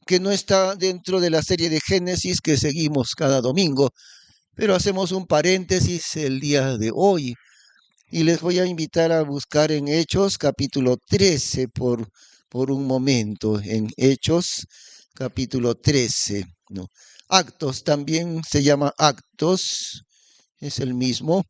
que no está dentro de la serie de Génesis que seguimos cada domingo, pero hacemos un paréntesis el día de hoy y les voy a invitar a buscar en Hechos capítulo 13 por un momento, en Hechos capítulo 13, ¿no? Actos también se llama Actos, es el mismo.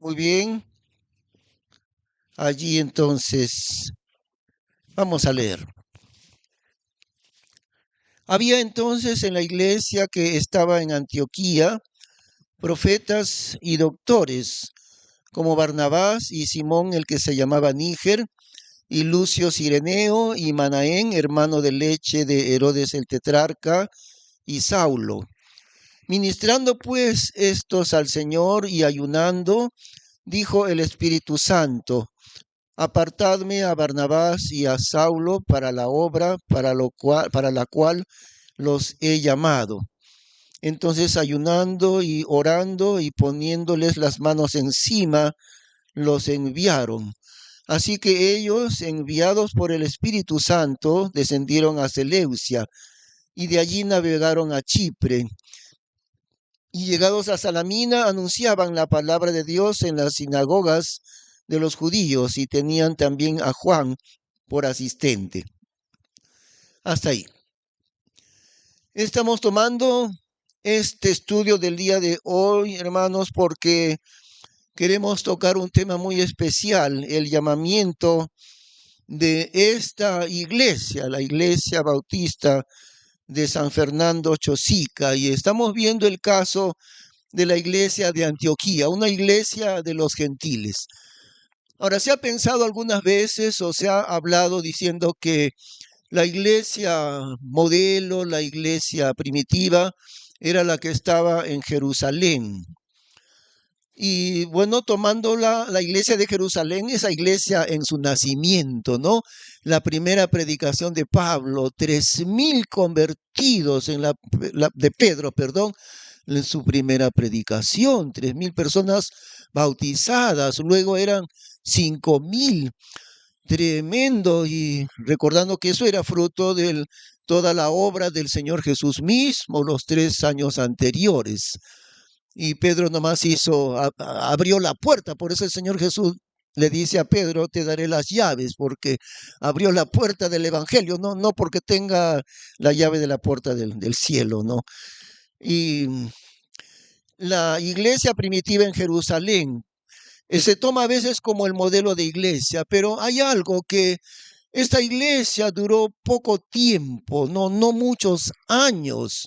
Muy bien, allí entonces vamos a leer. Había entonces en la iglesia que estaba en Antioquía profetas y doctores, como Barnabás y Simón el que se llamaba Níger, y Lucio Cireneo y Manaén, hermano de leche de Herodes el tetrarca, y Saulo. Ministrando pues estos al Señor y ayunando, dijo el Espíritu Santo: Apartadme a Barnabás y a Saulo para la obra para la cual los he llamado. Entonces, ayunando y orando y poniéndoles las manos encima, los enviaron. Así que ellos, enviados por el Espíritu Santo, descendieron a Seleucia y de allí navegaron a Chipre. Y llegados a Salamina, anunciaban la palabra de Dios en las sinagogas de los judíos y tenían también a Juan por asistente. Hasta ahí. Estamos tomando este estudio del día de hoy, hermanos, porque queremos tocar un tema muy especial, el llamamiento de esta iglesia, la Iglesia Bautista de San Fernando Chosica, y estamos viendo el caso de la iglesia de Antioquía, una iglesia de los gentiles. Ahora, se ha pensado algunas veces o se ha hablado diciendo que la iglesia modelo, la iglesia primitiva, era la que estaba en Jerusalén. Y bueno, tomando la iglesia de Jerusalén, esa iglesia en su nacimiento, ¿no? La primera predicación de Pablo, 3.000 convertidos de Pedro, perdón, en su primera predicación, 3.000 personas bautizadas, luego eran 5.000, tremendo, y recordando que eso era fruto de toda la obra del Señor Jesús mismo, los 3 años anteriores. Y Pedro nomás abrió la puerta, por eso el Señor Jesús le dice a Pedro: te daré las llaves, porque abrió la puerta del Evangelio, no porque tenga la llave de la puerta del cielo, ¿no? Y la iglesia primitiva en Jerusalén se toma a veces como el modelo de iglesia, pero hay algo que esta iglesia duró poco tiempo, no muchos años,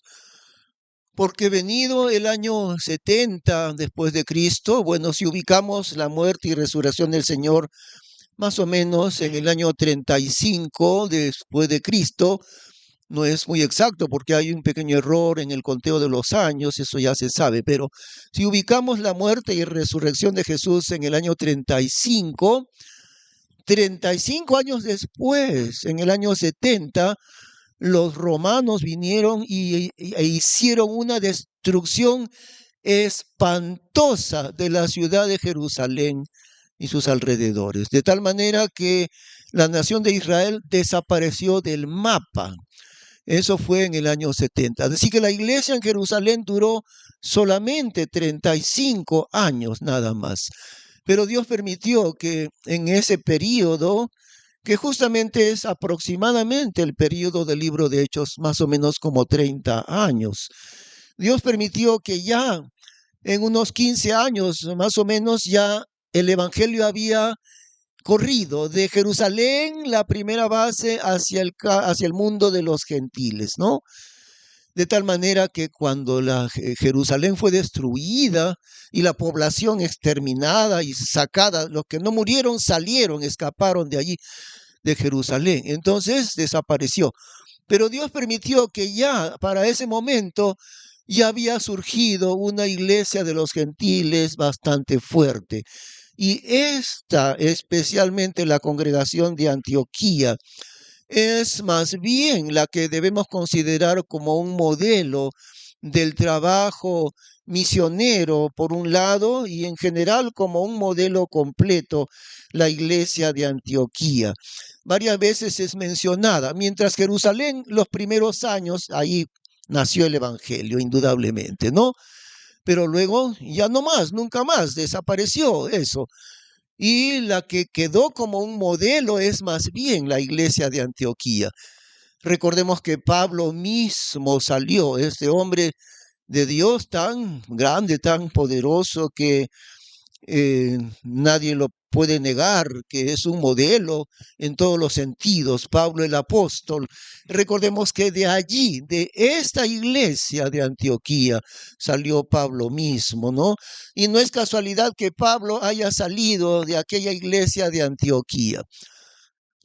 porque venido el año 70 después de Cristo, bueno, si ubicamos la muerte y resurrección del Señor más o menos en el año 35 después de Cristo, no es muy exacto porque hay un pequeño error en el conteo de los años, eso ya se sabe, pero si ubicamos la muerte y resurrección de Jesús en el año 35 años después, en el año 70, los romanos vinieron e hicieron una destrucción espantosa de la ciudad de Jerusalén y sus alrededores, de tal manera que la nación de Israel desapareció del mapa. Eso fue en el año 70. Así que la iglesia en Jerusalén duró solamente 35 años nada más. Pero Dios permitió que en ese periodo, que justamente es aproximadamente el periodo del libro de Hechos, más o menos como 30 años, Dios permitió que ya en unos 15 años, más o menos, ya el evangelio había corrido de Jerusalén, la primera base, hacia el mundo de los gentiles, ¿no? De tal manera que cuando Jerusalén fue destruida y la población exterminada y sacada, los que no murieron salieron, escaparon de allí, de Jerusalén. Entonces desapareció. Pero Dios permitió que ya para ese momento ya había surgido una iglesia de los gentiles bastante fuerte. Y esta, especialmente la congregación de Antioquía, es más bien la que debemos considerar como un modelo del trabajo misionero, por un lado, y en general como un modelo completo, la iglesia de Antioquía. Varias veces es mencionada, mientras Jerusalén, los primeros años, ahí nació el Evangelio, indudablemente, ¿no? Pero luego ya no más, nunca más, desapareció eso. Y la que quedó como un modelo es más bien la iglesia de Antioquía. Recordemos que Pablo mismo salió, este hombre de Dios tan grande, tan poderoso, que nadie lo puede negar, que es un modelo en todos los sentidos, Pablo el apóstol. Recordemos que de allí, de esta iglesia de Antioquía, salió Pablo mismo, ¿no? Y no es casualidad que Pablo haya salido de aquella iglesia de Antioquía.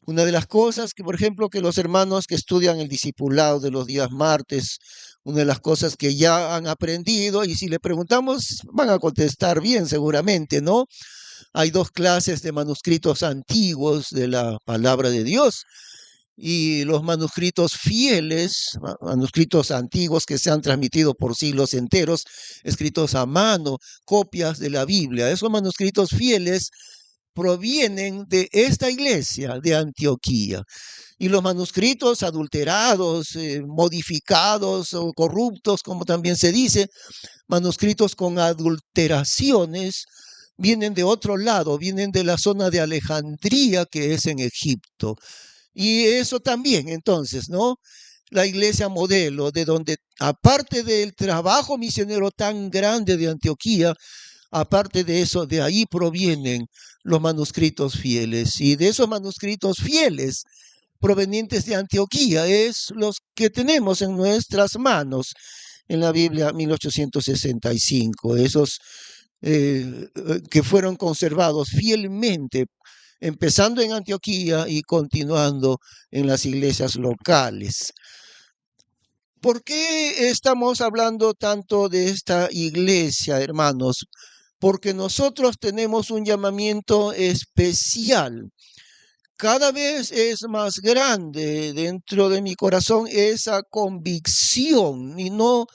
Una de las cosas que, por ejemplo, que los hermanos que estudian el discipulado de los días martes, una de las cosas que ya han aprendido, y si le preguntamos, van a contestar bien seguramente, ¿no? Hay dos clases de manuscritos antiguos de la palabra de Dios y los manuscritos fieles, manuscritos antiguos que se han transmitido por siglos enteros, escritos a mano, copias de la Biblia. Esos manuscritos fieles provienen de esta iglesia de Antioquía. Y los manuscritos adulterados, modificados o corruptos, como también se dice, manuscritos con adulteraciones, vienen de otro lado, vienen de la zona de Alejandría, que es en Egipto. Y eso también, entonces, ¿no? La iglesia modelo, de donde, aparte del trabajo misionero tan grande de Antioquía, aparte de eso, de ahí provienen los manuscritos fieles. Y de esos manuscritos fieles provenientes de Antioquía es los que tenemos en nuestras manos en la Biblia 1865. Esos que fueron conservados fielmente, empezando en Antioquía y continuando en las iglesias locales. ¿Por qué estamos hablando tanto de esta iglesia, hermanos? Porque nosotros tenemos un llamamiento especial. Cada vez es más grande dentro de mi corazón esa convicción, y no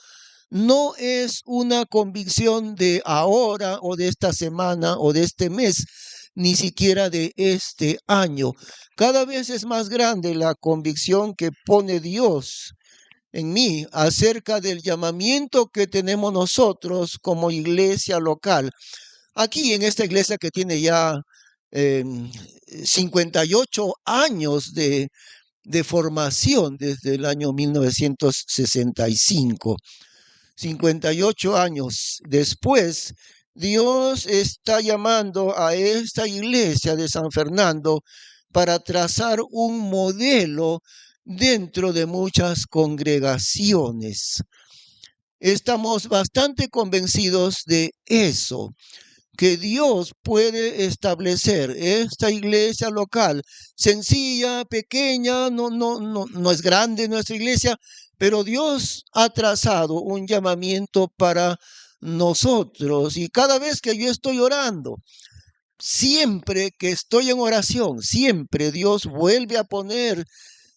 es una convicción de ahora o de esta semana o de este mes, ni siquiera de este año. Cada vez es más grande la convicción que pone Dios en mí acerca del llamamiento que tenemos nosotros como iglesia local. Aquí en esta iglesia que tiene ya 58 años de formación desde el año 1965. 58 años después, Dios está llamando a esta iglesia de San Fernando para trazar un modelo dentro de muchas congregaciones. Estamos bastante convencidos de eso, que Dios puede establecer esta iglesia local, sencilla, pequeña, no es grande nuestra iglesia, pero Dios ha trazado un llamamiento para nosotros. Y cada vez que yo estoy orando, siempre que estoy en oración, siempre Dios vuelve a poner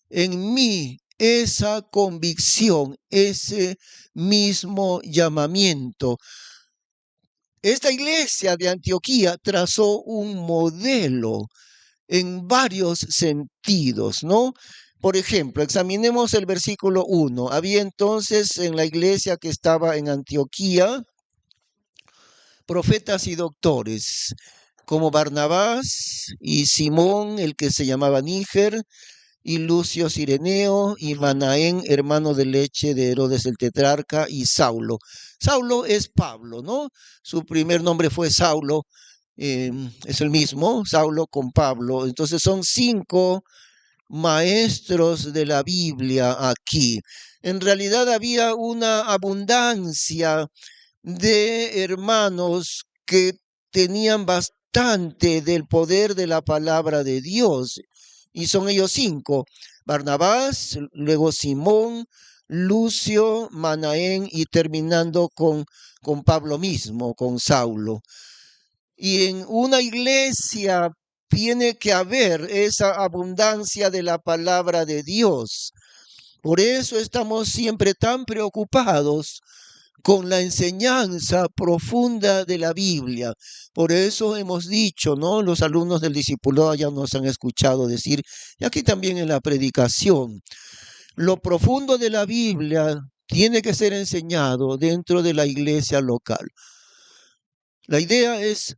en mí esa convicción, ese mismo llamamiento. Esta iglesia de Antioquía trazó un modelo en varios sentidos, ¿no? Por ejemplo, examinemos el versículo 1. Había entonces en la iglesia que estaba en Antioquía profetas y doctores, como Barnabás y Simón, el que se llamaba Níger, y Lucio Cireneo, y Manaén, hermano de leche de Herodes el tetrarca, y Saulo. Saulo es Pablo, ¿no? Su primer nombre fue Saulo, es el mismo, Saulo con Pablo. Entonces son 5 maestros de la Biblia aquí. En realidad había una abundancia de hermanos que tenían bastante del poder de la palabra de Dios. Y son ellos 5, Barnabás, luego Simón, Lucio, Manaén y terminando con Pablo mismo, con Saulo. Y en una iglesia tiene que haber esa abundancia de la palabra de Dios. Por eso estamos siempre tan preocupados con la enseñanza profunda de la Biblia. Por eso hemos dicho, ¿no? Los alumnos del discipulado ya nos han escuchado decir, y aquí también en la predicación, lo profundo de la Biblia tiene que ser enseñado dentro de la iglesia local. La idea es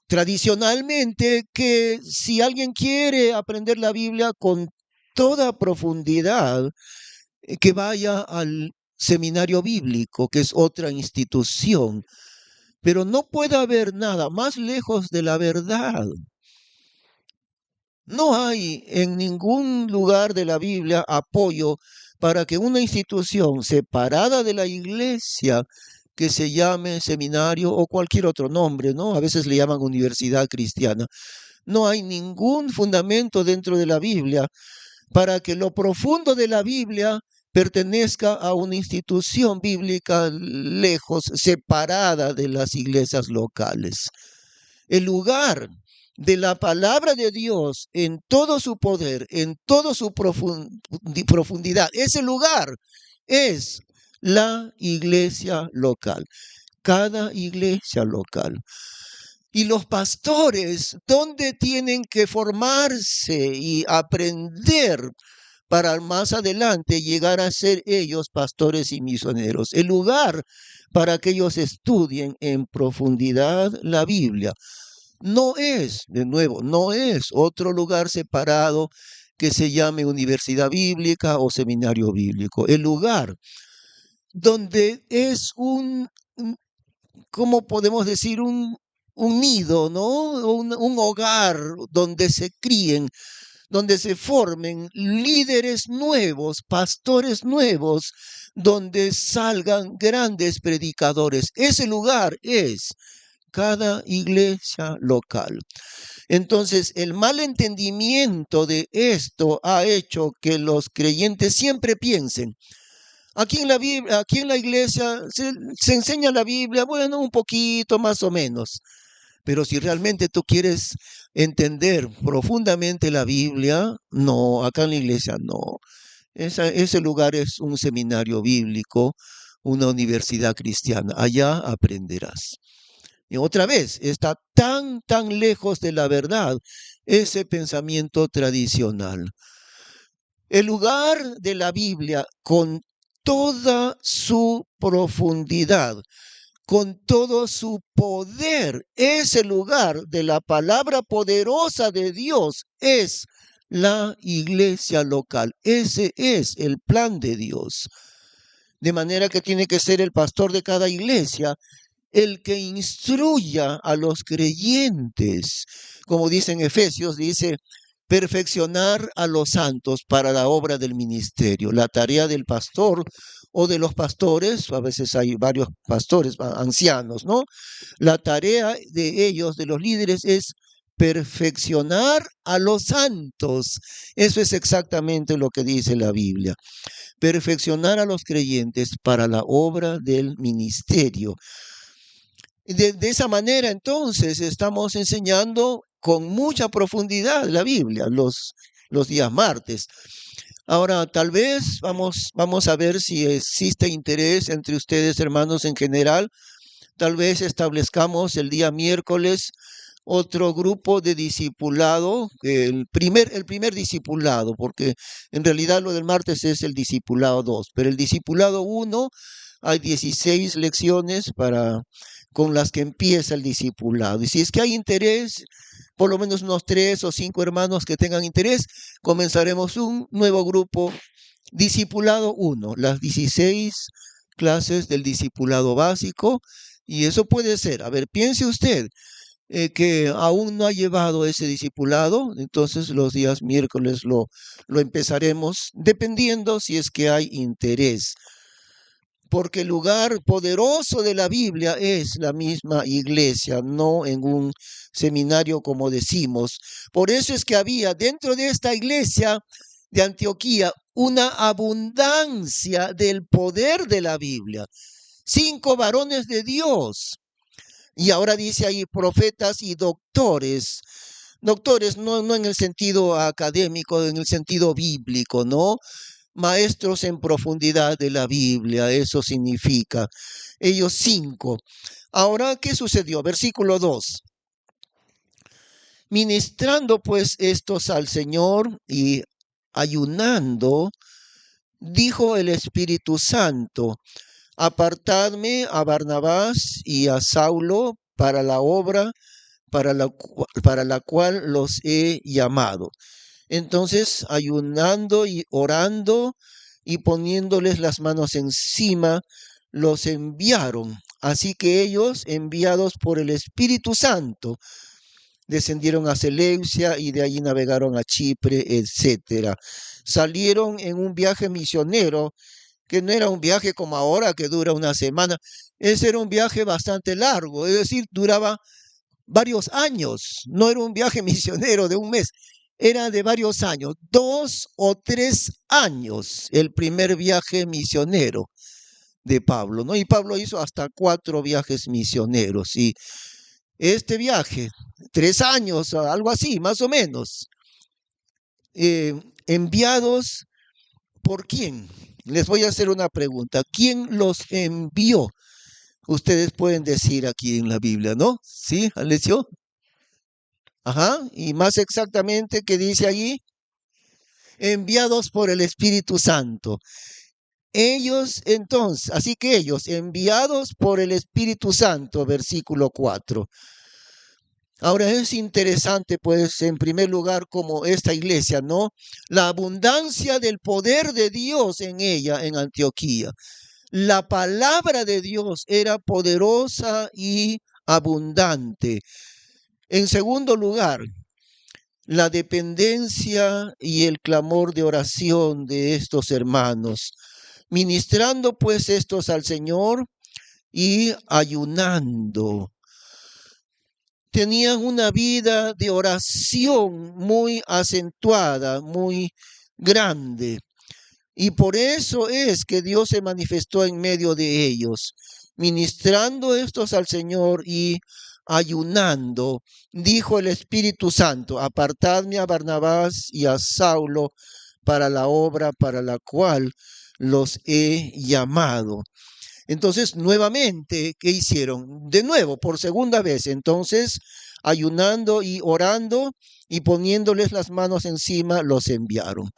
tradicionalmente que si alguien quiere aprender la Biblia con toda profundidad, que vaya al seminario bíblico, que es otra institución, pero no puede haber nada más lejos de la verdad. No hay en ningún lugar de la Biblia apoyo para que una institución separada de la iglesia, que se llame seminario o cualquier otro nombre, ¿no? A veces le llaman universidad cristiana. No hay ningún fundamento dentro de la Biblia para que lo profundo de la Biblia pertenezca a una institución bíblica lejos, separada de las iglesias locales. El lugar de la palabra de Dios en todo su poder, en toda su profundidad, ese lugar es la iglesia local, cada iglesia local. Y los pastores, ¿dónde tienen que formarse y aprender para más adelante llegar a ser ellos pastores y misioneros? El lugar para que ellos estudien en profundidad la Biblia no es, de nuevo, no es otro lugar separado que se llame universidad bíblica o seminario bíblico. El lugar donde es ¿cómo podemos decir? Un nido, ¿no? Un hogar donde se críen, donde se formen líderes nuevos, pastores nuevos, donde salgan grandes predicadores. Ese lugar es cada iglesia local. Entonces, el mal entendimiento de esto ha hecho que los creyentes siempre piensen, aquí en la Biblia, aquí en la iglesia se enseña la Biblia, bueno, un poquito más o menos. Pero si realmente tú quieres entender profundamente la Biblia, no, acá en la iglesia no. Ese lugar es un seminario bíblico, una universidad cristiana. Allá aprenderás. Y otra vez, está tan lejos de la verdad ese pensamiento tradicional. El lugar de la Biblia con toda su profundidad, con todo su poder, ese lugar de la palabra poderosa de Dios es la iglesia local. Ese es el plan de Dios. De manera que tiene que ser el pastor de cada iglesia el que instruya a los creyentes. Como dice en Efesios, dice, perfeccionar a los santos para la obra del ministerio. La tarea del pastor o de los pastores, a veces hay varios pastores ancianos, ¿no? La tarea de ellos, de los líderes, es perfeccionar a los santos. Eso es exactamente lo que dice la Biblia. Perfeccionar a los creyentes para la obra del ministerio. De esa manera, entonces, estamos enseñando con mucha profundidad la Biblia los días martes. Ahora, tal vez vamos a ver si existe interés entre ustedes, hermanos, en general. Tal vez establezcamos el día miércoles otro grupo de discipulado, el primer discipulado, porque en realidad lo del martes es el discipulado 2, pero el discipulado 1 hay 16 lecciones con las que empieza el discipulado. Y si es que hay interés, por lo menos unos 3 o 5 hermanos que tengan interés, comenzaremos un nuevo grupo, discipulado 1, las 16 clases del discipulado básico. Y eso puede ser, a ver, piense usted, que aún no ha llevado ese discipulado, entonces los días miércoles lo empezaremos, dependiendo si es que hay interés. Porque el lugar poderoso de la Biblia es la misma iglesia, no en un seminario como decimos. Por eso es que había dentro de esta iglesia de Antioquía una abundancia del poder de la Biblia. 5 varones de Dios. Y ahora dice ahí profetas y doctores. Doctores no en el sentido académico, en el sentido bíblico, ¿no? Maestros en profundidad de la Biblia, eso significa. Ellos 5. Ahora, ¿qué sucedió? Versículo 2. Ministrando pues estos al Señor y ayunando, dijo el Espíritu Santo: apartadme a Barnabás y a Saulo para la obra para la cual los he llamado. Entonces, ayunando y orando y poniéndoles las manos encima, los enviaron. Así que ellos, enviados por el Espíritu Santo, descendieron a Seleucia y de allí navegaron a Chipre, etcétera. Salieron en un viaje misionero, que no era un viaje como ahora, que dura una semana. Ese era un viaje bastante largo, es decir, duraba varios años. No era un viaje misionero de un mes, era de varios años, 2 o 3 años, el primer viaje misionero de Pablo, ¿no? Y Pablo hizo hasta 4 viajes misioneros. Y este viaje, 3 años, algo así, más o menos, enviados por quién. Les voy a hacer una pregunta. ¿Quién los envió? Ustedes pueden decir aquí en la Biblia, ¿no? ¿Sí, Alessio? Ajá. Y más exactamente, ¿qué dice allí? Enviados por el Espíritu Santo. Ellos entonces, así que ellos, enviados por el Espíritu Santo, versículo 4. Ahora es interesante, pues, en primer lugar, como esta iglesia, ¿no? La abundancia del poder de Dios en ella, en Antioquía. La palabra de Dios era poderosa y abundante. En segundo lugar, la dependencia y el clamor de oración de estos hermanos, ministrando pues estos al Señor y ayunando. Tenían una vida de oración muy acentuada, muy grande. Y por eso es que Dios se manifestó en medio de ellos, ministrando estos al Señor y ayunando. Dijo el Espíritu Santo: apartadme a Barnabás y a Saulo para la obra para la cual los he llamado. Entonces, nuevamente, ¿qué hicieron? De nuevo, por segunda vez. Entonces, ayunando y orando y poniéndoles las manos encima, los enviaron.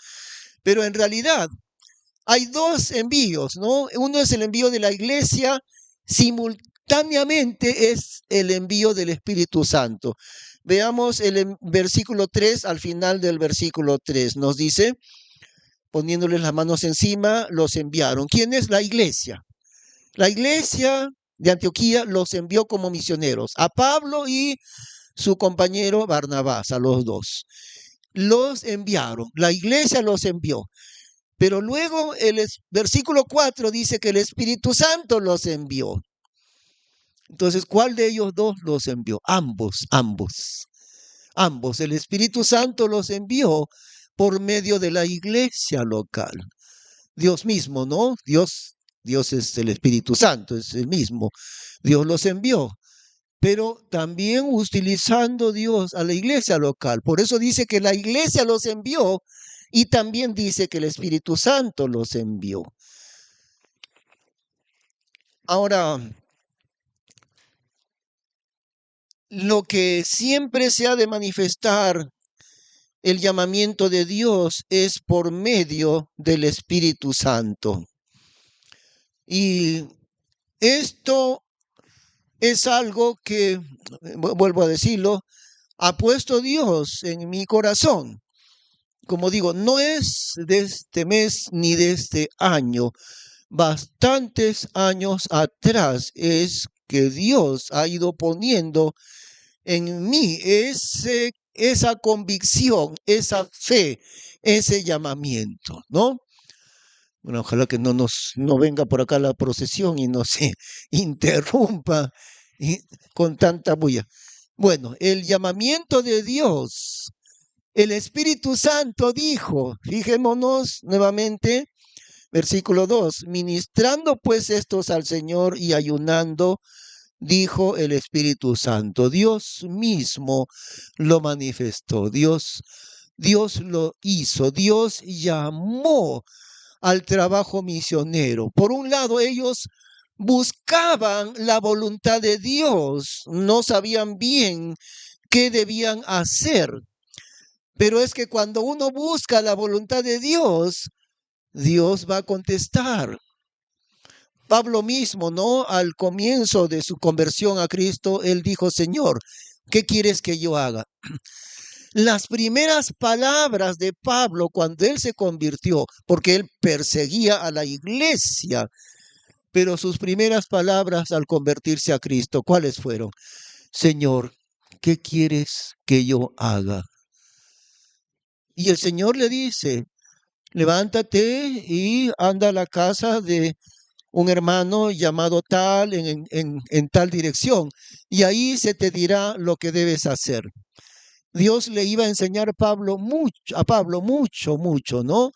Pero en realidad hay 2 envíos, ¿no? Uno es el envío de la iglesia, simultáneamente es el envío del Espíritu Santo. Veamos el versículo 3, al final del versículo 3, nos dice: poniéndoles las manos encima, los enviaron. ¿Quién es la iglesia? La iglesia de Antioquía los envió como misioneros, a Pablo y su compañero Barnabás, a los 2. Los enviaron, la iglesia los envió. Pero luego el versículo 4 dice que el Espíritu Santo los envió. Entonces, ¿cuál de ellos 2 los envió? Ambos. El Espíritu Santo los envió por medio de la iglesia local. Dios mismo, ¿no? Dios es el Espíritu Santo, es el mismo. Dios los envió, pero también utilizando Dios a la iglesia local. Por eso dice que la iglesia los envió y también dice que el Espíritu Santo los envió. Ahora, lo que siempre se ha de manifestar el llamamiento de Dios es por medio del Espíritu Santo. Y esto es algo que, vuelvo a decirlo, ha puesto Dios en mi corazón. Como digo, no es de este mes ni de este año. Bastantes años atrás es que Dios ha ido poniendo en mí esa convicción, esa fe, ese llamamiento, ¿no? Bueno, ojalá que no venga por acá la procesión y no se interrumpa con tanta bulla. Bueno, el llamamiento de Dios, el Espíritu Santo dijo, fijémonos nuevamente, versículo 2, ministrando pues estos al Señor y ayunando, dijo el Espíritu Santo. Dios mismo lo manifestó. Dios lo hizo. Dios llamó al trabajo misionero. Por un lado, ellos buscaban la voluntad de Dios, no sabían bien qué debían hacer. Pero es que cuando uno busca la voluntad de Dios, Dios va a contestar. Pablo mismo, ¿no? Al comienzo de su conversión a Cristo, él dijo, Señor, ¿qué quieres que yo haga? Las primeras palabras de Pablo cuando él se convirtió, porque él perseguía a la iglesia, pero sus primeras palabras al convertirse a Cristo, ¿cuáles fueron? Señor, ¿qué quieres que yo haga? Y el Señor le dice, levántate y anda a la casa de un hermano llamado tal en tal dirección, y ahí se te dirá lo que debes hacer. Dios le iba a enseñar a Pablo mucho, ¿no?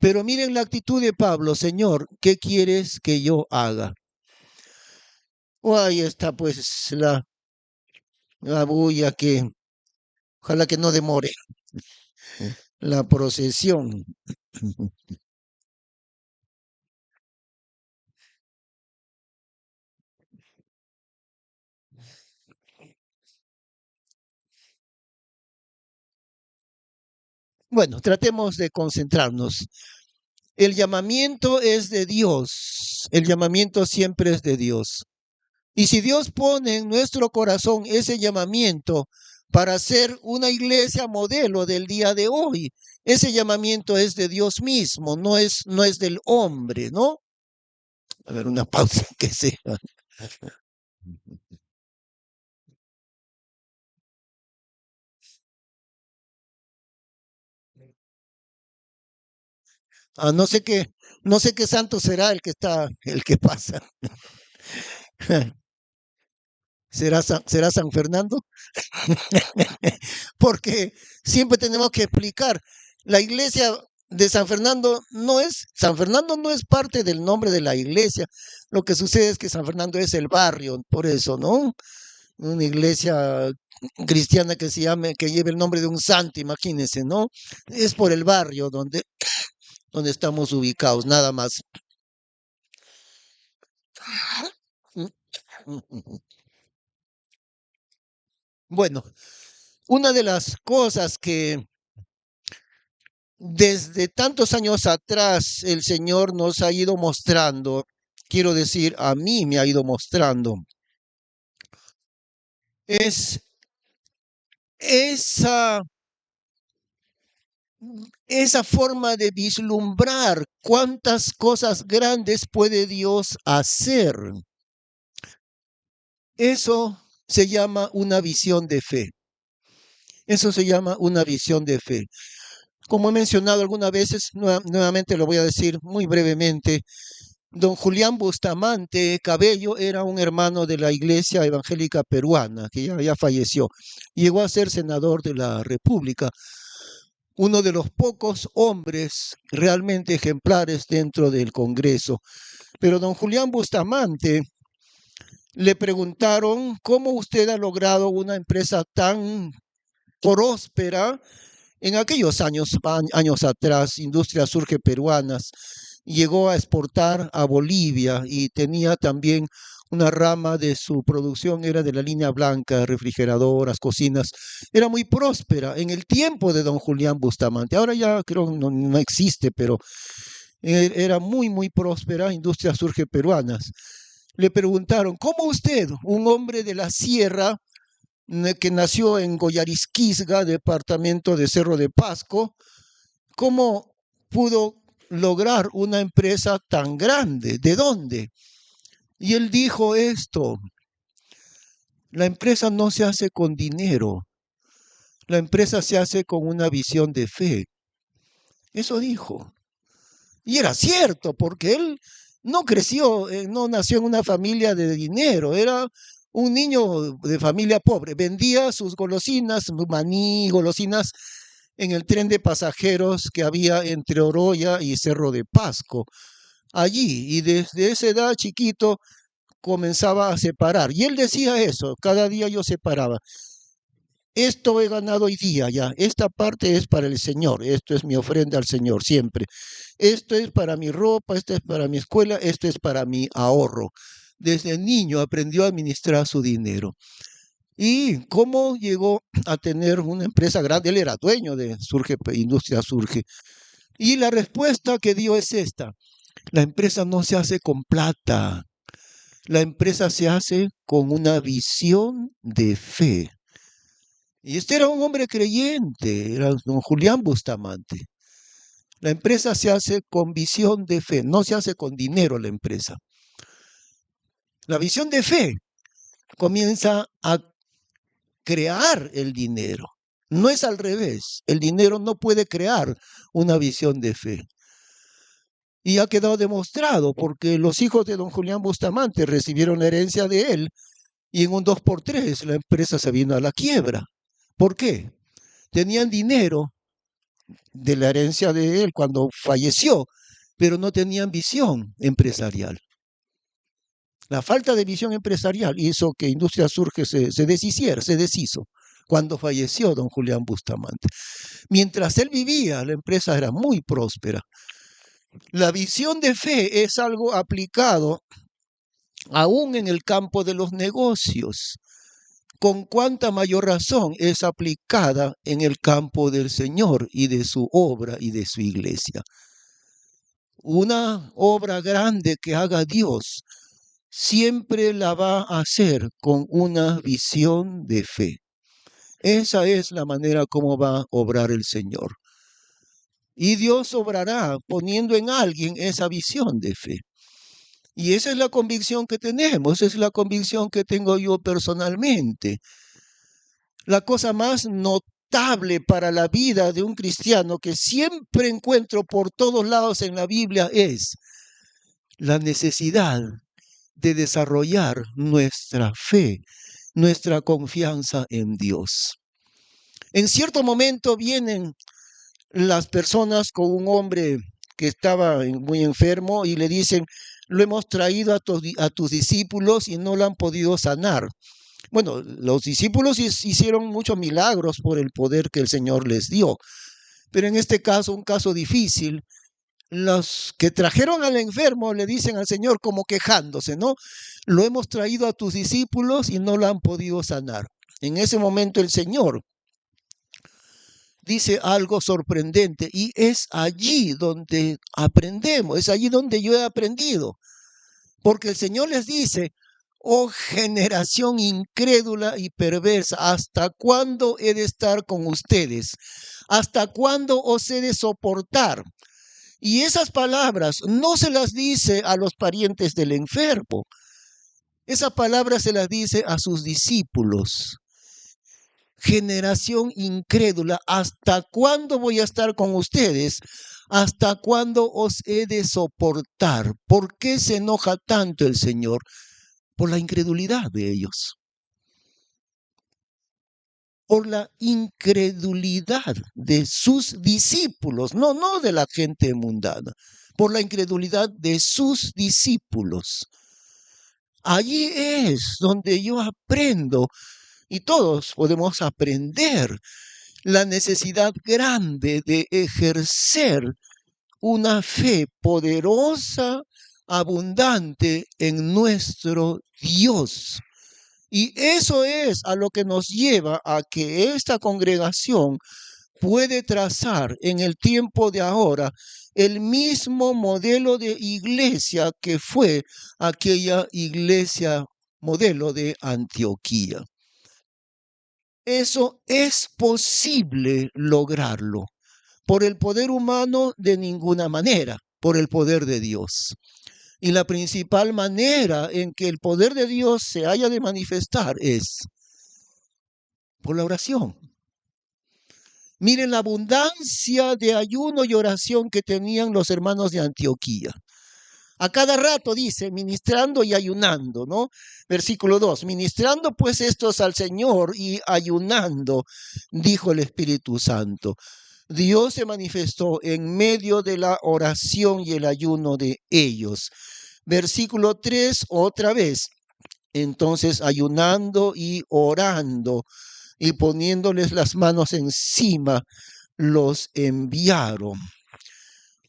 Pero miren la actitud de Pablo, Señor, ¿qué quieres que yo haga? Ahí está pues la bulla que, ojalá que no demore la procesión. Bueno, tratemos de concentrarnos. El llamamiento es de Dios. El llamamiento siempre es de Dios. Y si Dios pone en nuestro corazón ese llamamiento para ser una iglesia modelo del día de hoy, ese llamamiento es de Dios mismo, no es del hombre, ¿no? A ver, una pausa que sea. Ah, no sé qué santo será el que pasa. ¿Será San Fernando? Porque siempre tenemos que explicar, la iglesia de San Fernando no es parte del nombre de la iglesia. Lo que sucede es que San Fernando es el barrio, por eso, ¿no? Una iglesia cristiana que lleve el nombre de un santo, imagínense, ¿no? Es por el barrio donde estamos ubicados, nada más. Bueno, una de las cosas que desde tantos años atrás el Señor nos ha ido mostrando, quiero decir, a mí me ha ido mostrando, es esa, esa forma de vislumbrar cuántas cosas grandes puede Dios hacer. Eso se llama una visión de fe. Eso se llama una visión de fe. Como he mencionado algunas veces, nuevamente lo voy a decir muy brevemente, don Julián Bustamante Cabello era un hermano de la Iglesia Evangélica Peruana, que ya falleció. Llegó a ser senador de la República, uno de los pocos hombres realmente ejemplares dentro del Congreso. Pero don Julián Bustamante le preguntaron, ¿cómo usted ha logrado una empresa tan próspera? En aquellos años atrás, Industria Surge Peruanas llegó a exportar a Bolivia y tenía también una rama de su producción, era de la línea blanca, refrigeradoras, cocinas. Era muy próspera en el tiempo de don Julián Bustamante. Ahora ya creo que no existe, pero era muy próspera, Industria Surge Peruanas. Le preguntaron, ¿cómo usted, un hombre de la sierra, que nació en Goyarisquisga, departamento de Cerro de Pasco, cómo pudo lograr una empresa tan grande? ¿De dónde? Y él dijo esto: la empresa no se hace con dinero, la empresa se hace con una visión de fe. Eso dijo. Y era cierto, porque él no creció, no nació en una familia de dinero, era un niño de familia pobre. Vendía sus golosinas, maní, golosinas, en el tren de pasajeros que había entre Oroya y Cerro de Pasco. Allí, y desde esa edad chiquito comenzaba a separar. Y él decía eso, cada día yo separaba. Esto he ganado hoy día ya, esta parte es para el Señor, esto es mi ofrenda al Señor siempre. Esto es para mi ropa, esto es para mi escuela, esto es para mi ahorro. Desde niño aprendió a administrar su dinero. ¿Y cómo llegó a tener una empresa grande? Él era dueño de Surge, Industria Surge. Y la respuesta que dio es esta: la empresa no se hace con plata, la empresa se hace con una visión de fe. Y este era un hombre creyente, era don Julián Bustamante. La empresa se hace con visión de fe, no se hace con dinero la empresa. La visión de fe comienza a crear el dinero. No es al revés. El dinero no puede crear una visión de fe. Y ha quedado demostrado porque los hijos de don Julián Bustamante recibieron la herencia de él y en un 2x3 la empresa se vino a la quiebra. ¿Por qué? Tenían dinero de la herencia de él cuando falleció, pero no tenían visión empresarial. La falta de visión empresarial hizo que Industria Surge se deshizo cuando falleció don Julián Bustamante. Mientras él vivía, la empresa era muy próspera. La visión de fe es algo aplicado aún en el campo de los negocios. Con cuánta mayor razón es aplicada en el campo del Señor y de su obra y de su iglesia. Una obra grande que haga Dios siempre la va a hacer con una visión de fe. Esa es la manera como va a obrar el Señor. Y Dios obrará poniendo en alguien esa visión de fe. Y esa es la convicción que tenemos, esa es la convicción que tengo yo personalmente. La cosa más notable para la vida de un cristiano que siempre encuentro por todos lados en la Biblia es la necesidad de desarrollar nuestra fe, nuestra confianza en Dios. En cierto momento vienen las personas con un hombre que estaba muy enfermo y le dicen: lo hemos traído a tus discípulos y no lo han podido sanar. Bueno, los discípulos hicieron muchos milagros por el poder que el Señor les dio, pero en este caso, un caso difícil, los que trajeron al enfermo le dicen al Señor como quejándose, ¿no? Lo hemos traído a tus discípulos y no lo han podido sanar. En ese momento el Señor dice algo sorprendente y es allí donde aprendemos, es allí donde yo he aprendido. Porque el Señor les dice: oh generación incrédula y perversa, ¿hasta cuándo he de estar con ustedes? ¿Hasta cuándo os he de soportar? Y esas palabras no se las dice a los parientes del enfermo. Esa palabra se las dice a sus discípulos. Generación incrédula, ¿hasta cuándo voy a estar con ustedes? ¿Hasta cuándo os he de soportar? ¿Por qué se enoja tanto el Señor? Por la incredulidad de ellos. Por la incredulidad de sus discípulos, no de la gente mundana, por la incredulidad de sus discípulos. Allí es donde yo aprendo, y todos podemos aprender, la necesidad grande de ejercer una fe poderosa, abundante en nuestro Dios. Y eso es a lo que nos lleva a que esta congregación puede trazar en el tiempo de ahora el mismo modelo de iglesia que fue aquella iglesia modelo de Antioquía. Eso es posible lograrlo. Por el poder humano de ninguna manera, por el poder de Dios. Y la principal manera en que el poder de Dios se haya de manifestar es por la oración. Miren la abundancia de ayuno y oración que tenían los hermanos de Antioquía. A cada rato dice, ministrando y ayunando, ¿no? Versículo 2, ministrando pues estos al Señor y ayunando, dijo el Espíritu Santo. Dios se manifestó en medio de la oración y el ayuno de ellos. Versículo 3, otra vez. Entonces, ayunando y orando y poniéndoles las manos encima, los enviaron.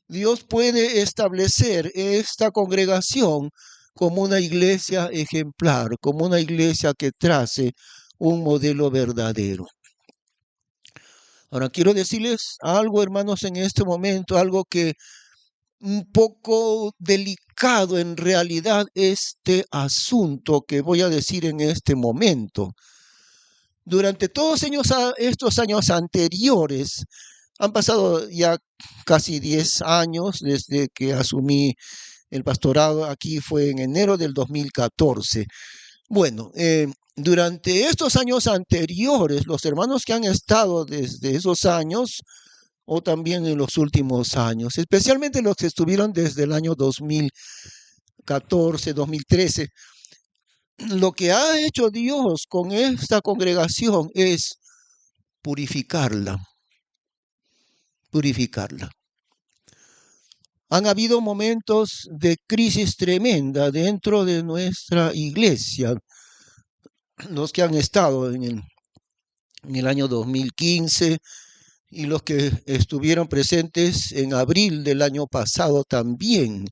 Dios puede establecer esta congregación como una iglesia ejemplar, como una iglesia que trace un modelo verdadero. Ahora, quiero decirles algo, hermanos, en este momento, algo que un poco delicado en realidad este asunto que voy a decir en este momento. Durante todos estos años anteriores, han pasado ya casi 10 años desde que asumí el pastorado. Aquí fue en enero del 2014. Bueno, durante estos años anteriores, los hermanos que han estado desde esos años, o también en los últimos años, especialmente los que estuvieron desde el año 2014, 2013, lo que ha hecho Dios con esta congregación es purificarla, purificarla. Han habido momentos de crisis tremenda dentro de nuestra iglesia. Los que han estado en el año 2015 y los que estuvieron presentes en abril del año pasado también.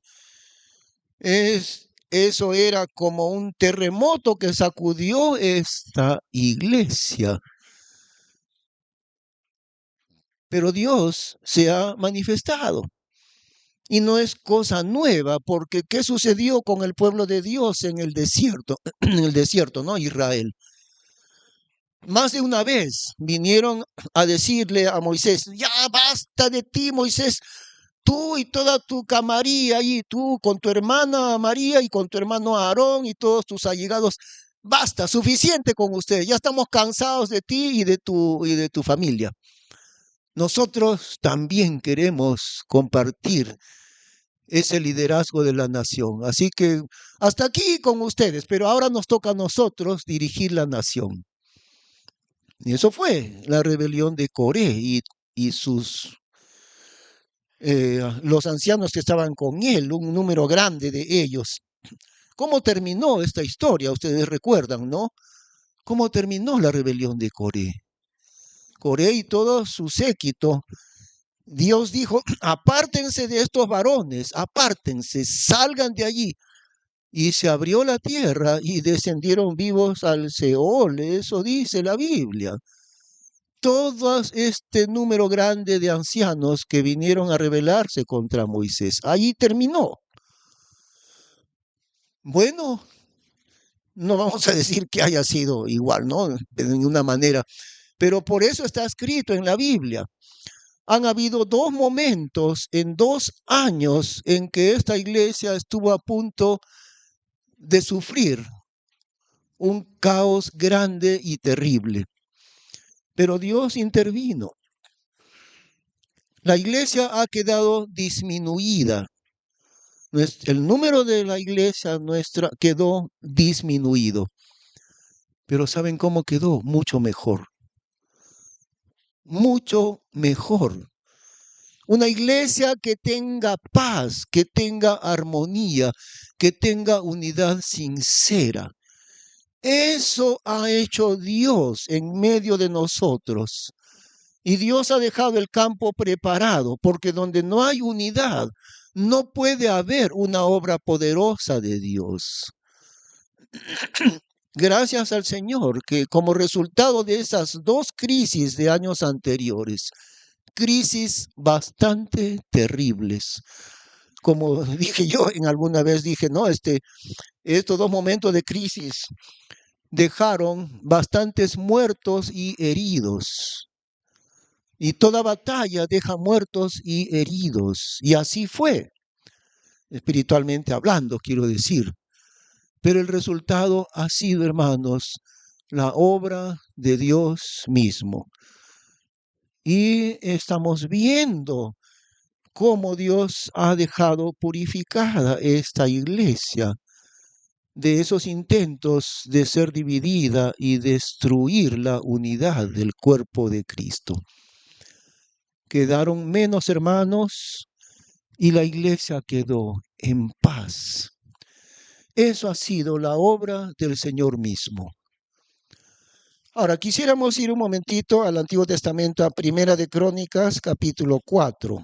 Eso era como un terremoto que sacudió esta iglesia. Pero Dios se ha manifestado. Y no es cosa nueva, porque ¿qué sucedió con el pueblo de Dios en el desierto? En el desierto, ¿no? Israel. Más de una vez vinieron a decirle a Moisés, ya basta de ti, Moisés, tú y toda tu camarilla, y tú con tu hermana María y con tu hermano Aarón y todos tus allegados, basta, suficiente con ustedes, ya estamos cansados de ti y de tu familia. Nosotros también queremos compartir ese liderazgo de la nación. Así que hasta aquí con ustedes, pero ahora nos toca a nosotros dirigir la nación. Y eso fue la rebelión de Coré y los ancianos que estaban con él, un número grande de ellos. ¿Cómo terminó esta historia? Ustedes recuerdan, ¿no? ¿Cómo terminó la rebelión de Coré? Coré y todo su séquito. Dios dijo, apártense de estos varones, apártense, salgan de allí. Y se abrió la tierra y descendieron vivos al Seol, eso dice la Biblia. Todo este número grande de ancianos que vinieron a rebelarse contra Moisés, allí terminó. Bueno, no vamos a decir que haya sido igual, ¿no? De ninguna manera, pero por eso está escrito en la Biblia. Han habido 2 momentos en 2 años en que esta iglesia estuvo a punto de sufrir un caos grande y terrible. Pero Dios intervino. La iglesia ha quedado disminuida. El número de la iglesia nuestra quedó disminuido. Pero ¿saben cómo quedó? Mucho mejor. Mucho mejor. Una iglesia que tenga paz, que tenga armonía, que tenga unidad sincera. Eso ha hecho Dios en medio de nosotros. Y Dios ha dejado el campo preparado, porque donde no hay unidad, no puede haber una obra poderosa de Dios. Gracias al Señor, que como resultado de esas 2 crisis de años anteriores, crisis bastante terribles, como dije yo en alguna vez, dije, no, estos 2 momentos de crisis dejaron bastantes muertos y heridos. Y toda batalla deja muertos y heridos. Y así fue, espiritualmente hablando, quiero decir. Pero el resultado ha sido, hermanos, la obra de Dios mismo. Y estamos viendo cómo Dios ha dejado purificada esta iglesia de esos intentos de ser dividida y destruir la unidad del cuerpo de Cristo. Quedaron menos hermanos y la iglesia quedó en paz. Eso ha sido la obra del Señor mismo. Ahora, quisiéramos ir un momentito al Antiguo Testamento, a Primera de Crónicas, capítulo 4.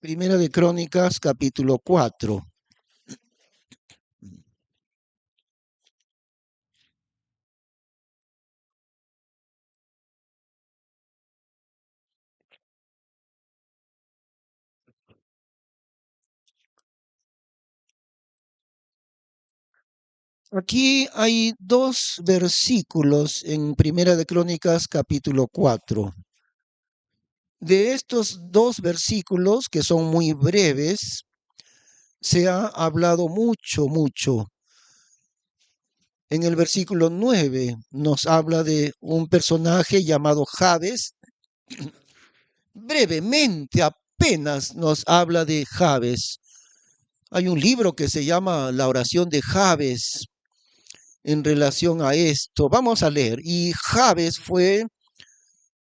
Primera de Crónicas, capítulo 4. Aquí hay dos versículos en Primera de Crónicas, capítulo 4. De estos dos versículos, que son muy breves, se ha hablado mucho. En el versículo 9 nos habla de un personaje llamado Jabes. Brevemente, apenas nos habla de Jabes. Hay un libro que se llama La oración de Jabes en relación a esto. Vamos a leer. Y Jabes fue,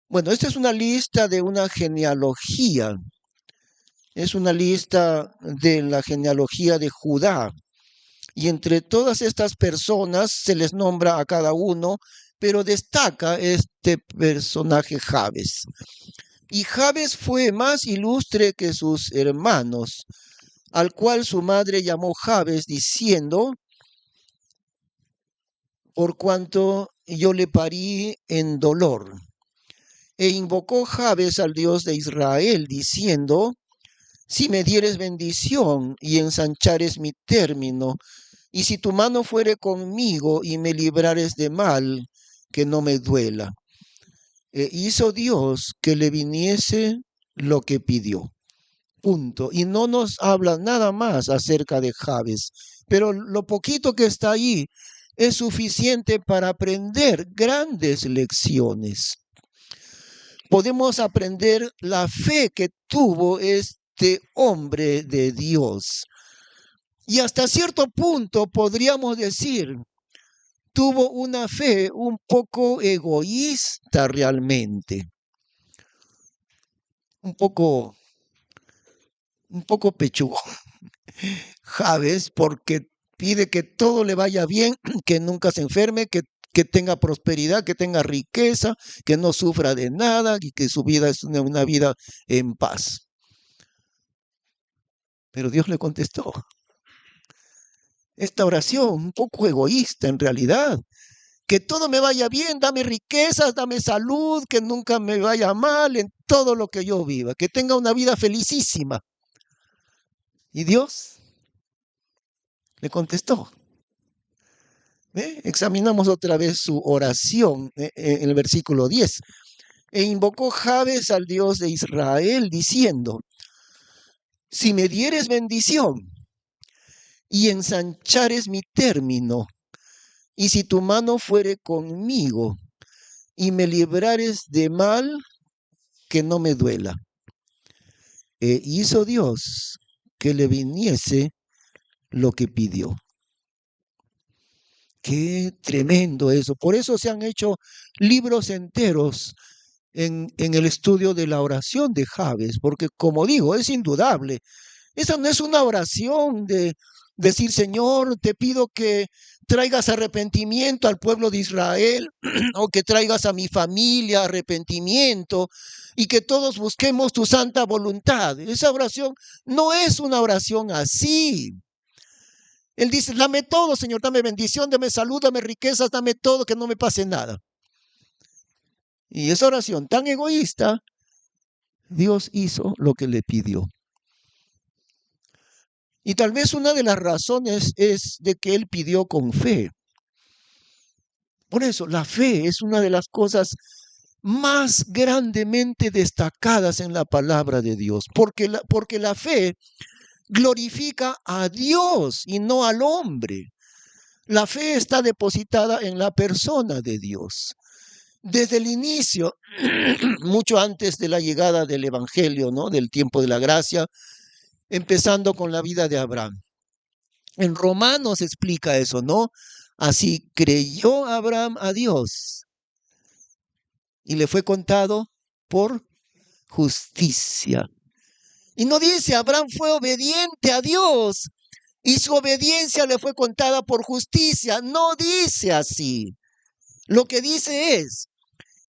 bueno, esta es una lista de una genealogía. Es una lista de la genealogía de Judá. Y entre todas estas personas se les nombra a cada uno, pero destaca este personaje Jabes. Y Jabes fue más ilustre que sus hermanos, al cual su madre llamó Jabes, diciendo: por cuanto yo le parí en dolor. E invocó Jabes al Dios de Israel, diciendo: si me dieres bendición y ensanchares mi término, y si tu mano fuere conmigo y me librares de mal, que no me duela. E hizo Dios que le viniese lo que pidió. Punto. Y no nos habla nada más acerca de Jabes, pero lo poquito que está ahí es suficiente para aprender grandes lecciones. Podemos aprender la fe que tuvo este hombre de Dios. Y hasta cierto punto podríamos decir, tuvo una fe un poco egoísta realmente. Un poco pechugo. Jabes, porque pide que todo le vaya bien, que nunca se enferme, que tenga prosperidad, que tenga riqueza, que no sufra de nada y que su vida es una vida en paz. Pero Dios le contestó. Esta oración, un poco egoísta en realidad. Que todo me vaya bien, dame riquezas, dame salud, que nunca me vaya mal en todo lo que yo viva, que tenga una vida felicísima. Y Dios le contestó. Examinamos otra vez su oración en el versículo 10. E invocó Jabes al Dios de Israel, diciendo: si me dieres bendición y ensanchares mi término, y si tu mano fuere conmigo y me librares de mal, que no me duela. E hizo Dios que le viniese lo que pidió. Qué tremendo eso. Por eso se han hecho libros enteros en el estudio de la oración de Jabes, porque como digo, es indudable. Esa no es una oración de decir: Señor, te pido que traigas arrepentimiento al pueblo de Israel o que traigas a mi familia arrepentimiento y que todos busquemos tu santa voluntad. Esa oración no es una oración así. Él dice: dame todo, Señor, dame bendición, dame salud, dame riquezas, dame todo, que no me pase nada. Y esa oración tan egoísta, Dios hizo lo que le pidió. Y tal vez una de las razones es de que él pidió con fe. Por eso, la fe es una de las cosas más grandemente destacadas en la palabra de Dios, porque la fe glorifica a Dios y no al hombre. La fe está depositada en la persona de Dios. Desde el inicio, mucho antes de la llegada del Evangelio, ¿no? Del tiempo de la gracia, empezando con la vida de Abraham. En Romanos explica eso, ¿no? Así creyó Abraham a Dios y le fue contado por justicia. Y no dice, Abraham fue obediente a Dios y su obediencia le fue contada por justicia. No dice así. Lo que dice es,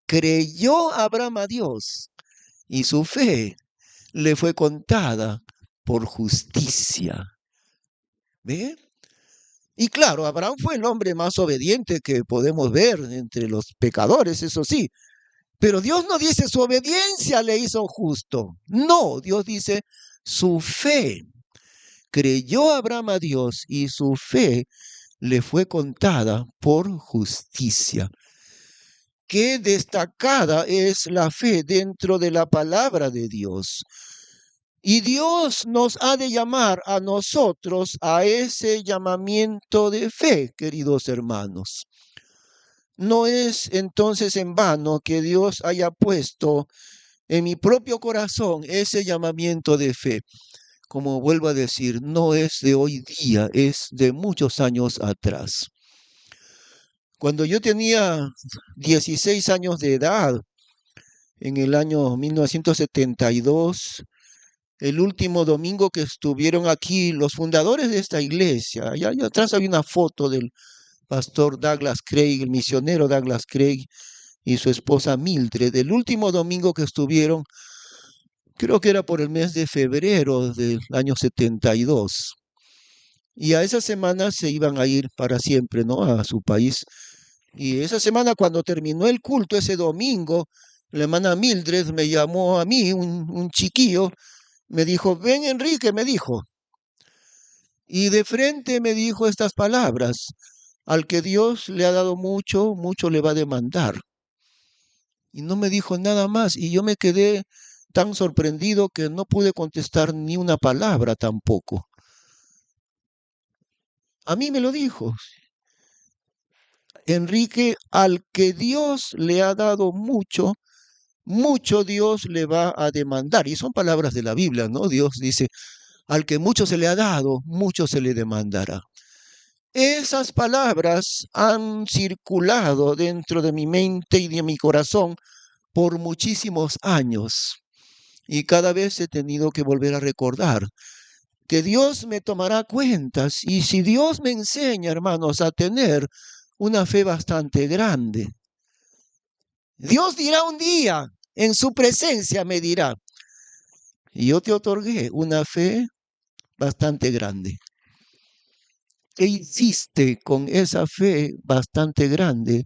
creyó Abraham a Dios y su fe le fue contada por justicia. ¿Ve? Y claro, Abraham fue el hombre más obediente que podemos ver entre los pecadores, eso sí. Pero Dios no dice su obediencia le hizo justo. No, Dios dice su fe. Creyó Abraham a Dios y su fe le fue contada por justicia. Qué destacada es la fe dentro de la palabra de Dios. Y Dios nos ha de llamar a nosotros a ese llamamiento de fe, queridos hermanos. No es entonces en vano que Dios haya puesto en mi propio corazón ese llamamiento de fe. Como vuelvo a decir, no es de hoy día, es de muchos años atrás. Cuando yo tenía 16 años de edad, en el año 1972, el último domingo que estuvieron aquí los fundadores de esta iglesia, allá atrás hay una foto del pastor Douglas Craig, el misionero Douglas Craig y su esposa Mildred, el último domingo que estuvieron, creo que era por el mes de febrero del año 72. Y a esa semana se iban a ir para siempre, ¿no? A su país. Y esa semana, cuando terminó el culto, ese domingo, la hermana Mildred me llamó a mí, un chiquillo, me dijo, ven Enrique, me dijo. Y de frente me dijo estas palabras, al que Dios le ha dado mucho, mucho le va a demandar. Y no me dijo nada más. Y yo me quedé tan sorprendido que no pude contestar ni una palabra tampoco. A mí me lo dijo. Enrique, al que Dios le ha dado mucho, mucho Dios le va a demandar. Y son palabras de la Biblia, ¿no? Dios dice, al que mucho se le ha dado, mucho se le demandará. Esas palabras han circulado dentro de mi mente y de mi corazón por muchísimos años. Y cada vez he tenido que volver a recordar que Dios me tomará cuentas. Y si Dios me enseña, hermanos, a tener una fe bastante grande, Dios dirá un día, en su presencia me dirá, y yo te otorgué una fe bastante grande. ¿Qué hiciste con esa fe bastante grande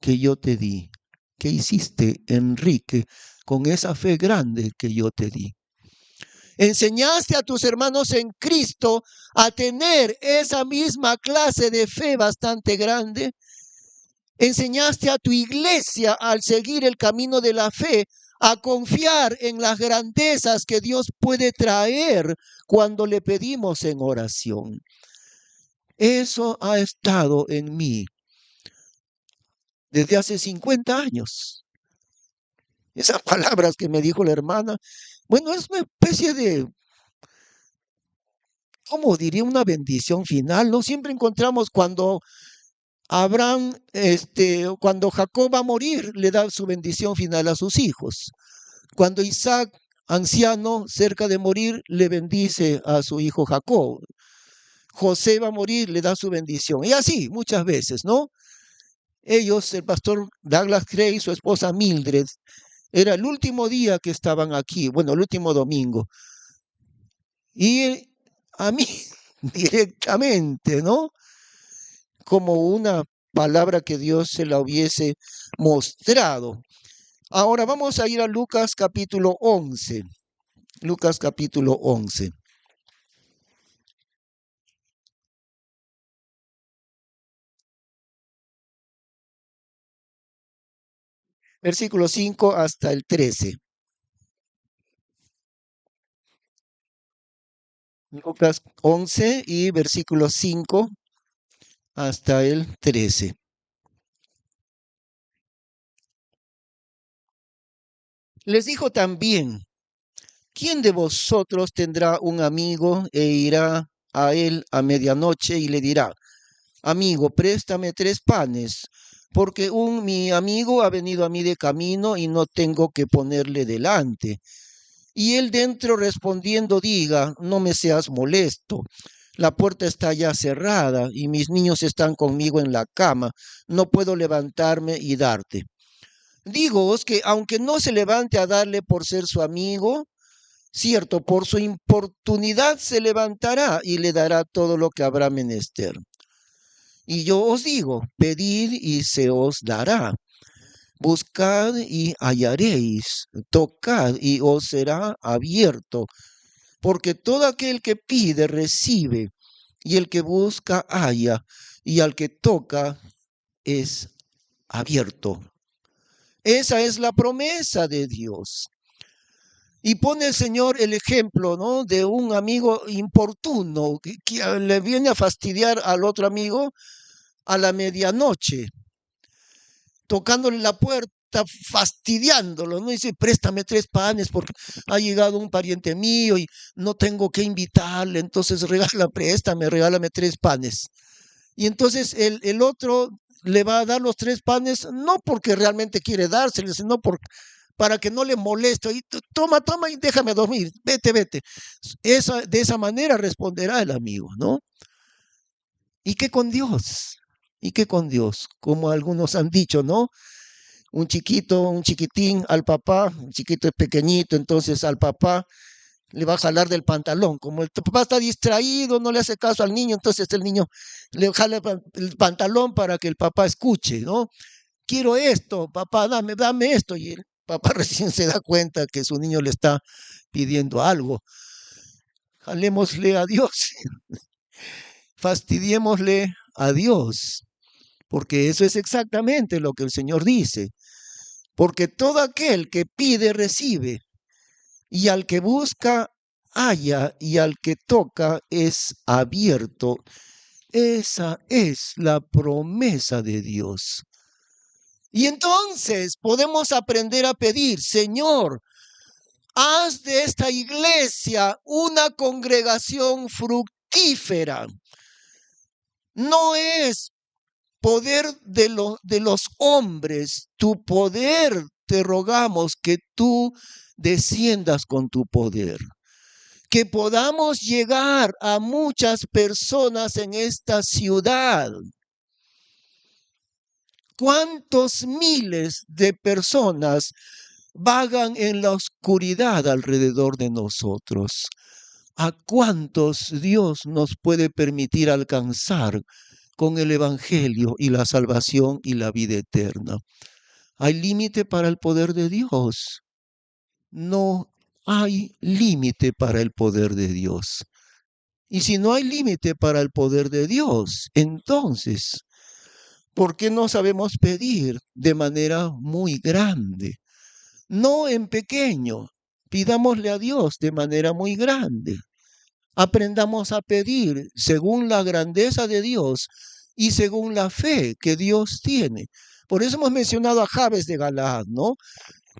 que yo te di? ¿Qué hiciste, Enrique, con esa fe grande que yo te di? ¿Enseñaste a tus hermanos en Cristo a tener esa misma clase de fe bastante grande? ¿Enseñaste a tu iglesia al seguir el camino de la fe, a confiar en las grandezas que Dios puede traer cuando le pedimos en oración? Eso ha estado en mí desde hace 50 años. Esas palabras que me dijo la hermana, bueno, es una especie de, ¿cómo diría? Una bendición final, ¿no? Siempre encontramos cuando Abraham, cuando Jacob va a morir, le da su bendición final a sus hijos. Cuando Isaac, anciano, cerca de morir, le bendice a su hijo Jacob. José va a morir, le da su bendición. Y así, muchas veces, ¿no? Ellos, el pastor Douglas Craig y su esposa Mildred, era el último día que estaban aquí, bueno, el último domingo. Y a mí, directamente, ¿no? Como una palabra que Dios se la hubiese mostrado. Ahora vamos a ir a Lucas capítulo 11. Lucas capítulo 11. Versículo 5 hasta el 13. Lucas 11 y versículo 5 hasta el 13. Les dijo también, ¿quién de vosotros tendrá un amigo e irá a él a medianoche y le dirá, amigo, préstame 3 panes, porque mi amigo ha venido a mí de camino y no tengo que ponerle delante? Y él dentro respondiendo diga, no me seas molesto. La puerta está ya cerrada y mis niños están conmigo en la cama. No puedo levantarme y darte. Digoos que aunque no se levante a darle por ser su amigo, cierto, por su importunidad se levantará y le dará todo lo que habrá menester. Y yo os digo, pedid y se os dará. Buscad y hallaréis. Tocad y os será abierto. Porque todo aquel que pide recibe, y el que busca halla, y al que toca es abierto. Esa es la promesa de Dios. Y pone el Señor el ejemplo, ¿no?, de un amigo importuno que le viene a fastidiar al otro amigo a la medianoche, tocándole la puerta, fastidiándolo, ¿no? Dice, préstame 3 panes porque ha llegado un pariente mío y no tengo que invitarle, entonces regálame 3 panes. Y entonces el otro le va a dar los 3 panes, no porque realmente quiere dárseles, sino para que no le moleste. Y toma y déjame dormir, vete. De esa manera responderá el amigo, ¿no? ¿Y qué con Dios? ¿Y qué con Dios? Como algunos han dicho, ¿no? Un chiquitín al papá, un chiquito es pequeñito, entonces al papá le va a jalar del pantalón. Como el papá está distraído, no le hace caso al niño, entonces el niño le jala el pantalón para que el papá escuche, ¿no? Quiero esto, papá, dame esto. Y el papá recién se da cuenta que su niño le está pidiendo algo. Jalémosle a Dios, fastidiémosle a Dios, porque eso es exactamente lo que el Señor dice. Porque todo aquel que pide recibe, y al que busca halla, y al que toca es abierto. Esa es la promesa de Dios. Y entonces podemos aprender a pedir, Señor, haz de esta iglesia una congregación fructífera. No es poder de los hombres, tu poder, te rogamos que tú desciendas con tu poder. Que podamos llegar a muchas personas en esta ciudad. ¿Cuántos miles de personas vagan en la oscuridad alrededor de nosotros? ¿A cuántos Dios nos puede permitir alcanzar con el Evangelio y la salvación y la vida eterna? ¿Hay límite para el poder de Dios? No hay límite para el poder de Dios. Y si no hay límite para el poder de Dios, entonces, ¿por qué no sabemos pedir de manera muy grande? No en pequeño, pidámosle a Dios de manera muy grande. Aprendamos a pedir según la grandeza de Dios y según la fe que Dios tiene. Por eso hemos mencionado a Jabes de Galaad, ¿no?